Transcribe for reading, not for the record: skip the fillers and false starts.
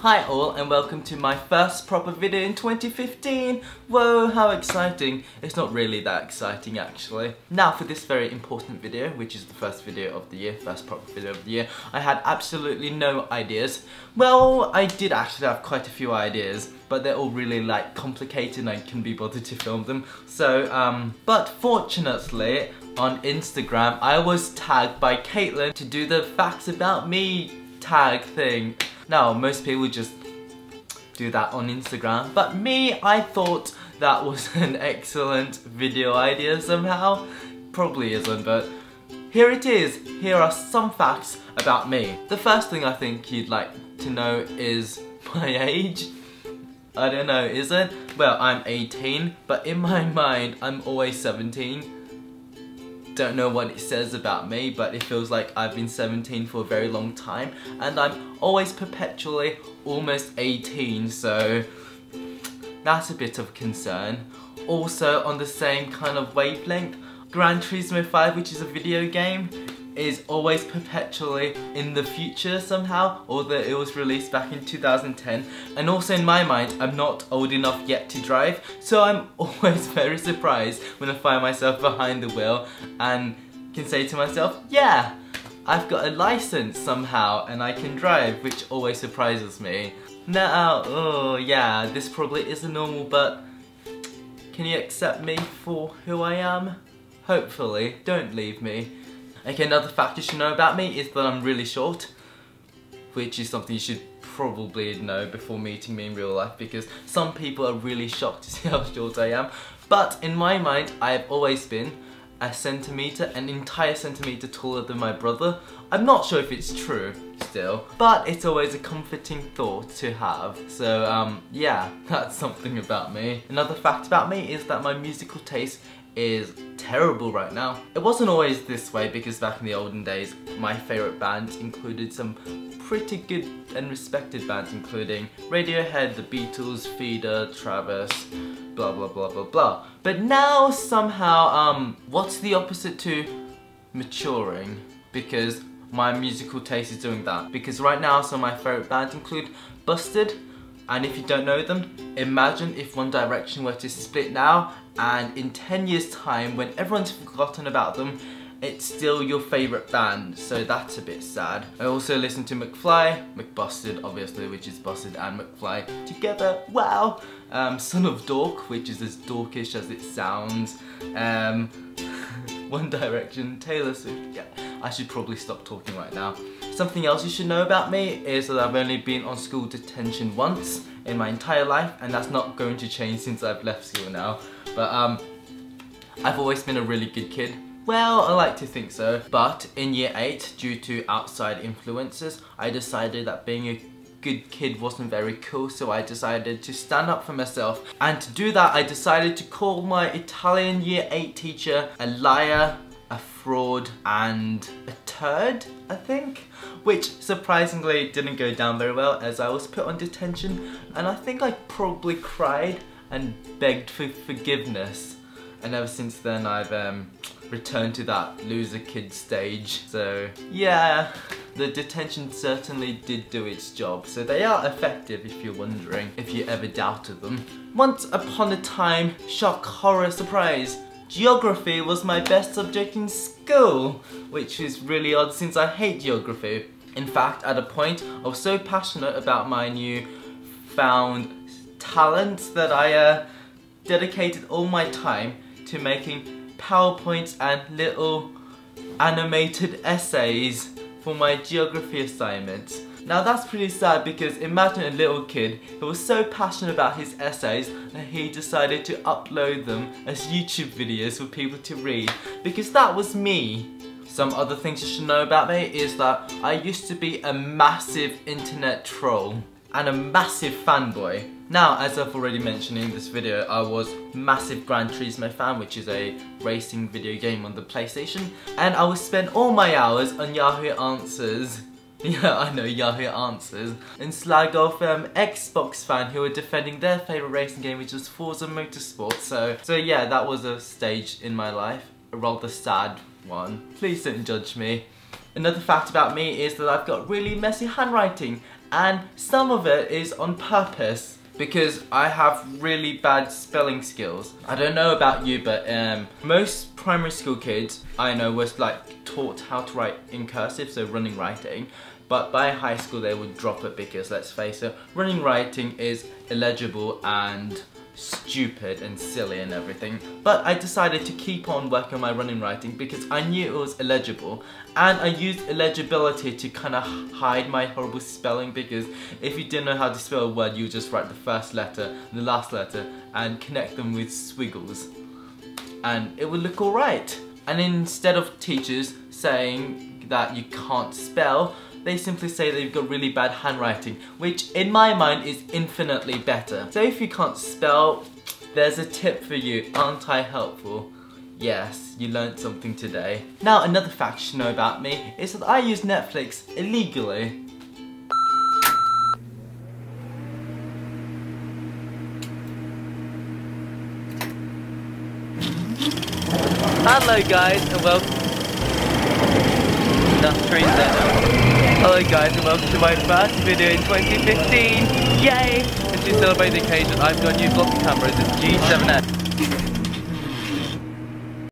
Hi all and welcome to my first proper video in 2015. Whoa, how exciting. It's not really that exciting actually. Now for this very important video, which is the first video of the year, first proper video of the year, I had absolutely no ideas. Well, I did actually have quite a few ideas, but they're all really like complicated and I couldn't be bothered to film them. So, but fortunately on Instagram I was tagged by Caitlin to do the facts about me tag thing. Now, most people just do that on Instagram, but me, I thought that was an excellent video idea somehow. Probably isn't, but here it is. Here are some facts about me. The first thing I think you'd like to know is my age. I don't know, is it? Well, I'm 18, but in my mind, I'm always 17. Don't know what it says about me, but it feels like I've been 17 for a very long time and I'm always perpetually almost 18, so that's a bit of concern. Also on the same kind of wavelength, Gran Turismo 5, which is a video game, is always perpetually in the future somehow, although it was released back in 2010. And also in my mind, I'm not old enough yet to drive, so I'm always very surprised when I find myself behind the wheel and can say to myself, yeah, I've got a license somehow and I can drive, which always surprises me. Now, oh yeah, this probably isn't normal, but can you accept me for who I am? Hopefully, don't leave me. Okay, another fact you should know about me is that I'm really short, which is something you should probably know before meeting me in real life, because some people are really shocked to see how short I am. But in my mind, I have always been an entire centimetre taller than my brother. I'm not sure if it's true still, but it's always a comforting thought to have. So yeah, that's something about me. Another fact about me is that my musical taste is terrible right now. It wasn't always this way, because back in the olden days my favourite bands included some pretty good and respected bands, including Radiohead, The Beatles, Feeder, Travis, blah blah blah blah blah. But now somehow, what's the opposite to maturing? Because my musical taste is doing that. Because right now some of my favourite bands include Busted, and if you don't know them, imagine if One Direction were to split now and in 10 years time, when everyone's forgotten about them, it's still your favourite band, so that's a bit sad. I also listen to McFly, McBusted obviously, which is Busted and McFly together, wow! Son of Dork, which is as dorkish as it sounds. One Direction, Taylor Swift, yeah. I should probably stop talking right now. Something else you should know about me is that I've only been on school detention once in my entire life, and that's not going to change since I've left school now. But I've always been a really good kid. Well, I like to think so. But in year 8, due to outside influences, I decided that being a good kid wasn't very cool, so I decided to stand up for myself. And to do that, I decided to call my Italian year 8 teacher a liar, a fraud, and a turd, I think, which surprisingly didn't go down very well, as I was put on detention and I think I probably cried and begged for forgiveness, and ever since then I've returned to that loser kid stage. So yeah, the detention certainly did do its job, so they are effective if you're wondering, if you ever doubted them. Once upon a time, shock, horror, surprise, geography was my best subject in school, which is really odd since I hate geography. In fact, at a point, I was so passionate about my new found talent that I dedicated all my time to making PowerPoints and little animated essays for my geography assignments. Now that's pretty sad, because imagine a little kid who was so passionate about his essays that he decided to upload them as YouTube videos for people to read, because that was me. Some other things you should know about me is that I used to be a massive internet troll and a massive fanboy. Now, as I've already mentioned in this video, I was massive Gran Turismo fan, which is a racing video game on the PlayStation, and I would spend all my hours on Yahoo Answers. Yeah, I know, Yahoo Answers. And slag off Xbox fan who were defending their favourite racing game, which was Forza Motorsport. So yeah, that was a stage in my life, a rather sad one. Please don't judge me. Another fact about me is that I've got really messy handwriting, and some of it is on purpose because I have really bad spelling skills. I don't know about you, but most primary school kids I know was like taught how to write in cursive, so running writing. But by high school they would drop it because, let's face it, running writing is illegible and stupid and silly and everything. But I decided to keep on working on my running writing because I knew it was illegible, and I used illegibility to kind of hide my horrible spelling, because if you didn't know how to spell a word, you would just write the first letter and the last letter and connect them with squiggles and it would look alright. And instead of teachers saying that you can't spell, they simply say that you've got really bad handwriting, which in my mind is infinitely better. So if you can't spell, there's a tip for you. Aren't I helpful? Yes, you learned something today. Now, another fact you should know about me is that I use Netflix illegally. Hello guys, and welcome. That's trees there now. Hello guys, and welcome to my first video in 2015. Yay! And to celebrate the occasion, I've got a new vlog camera. It's G7S.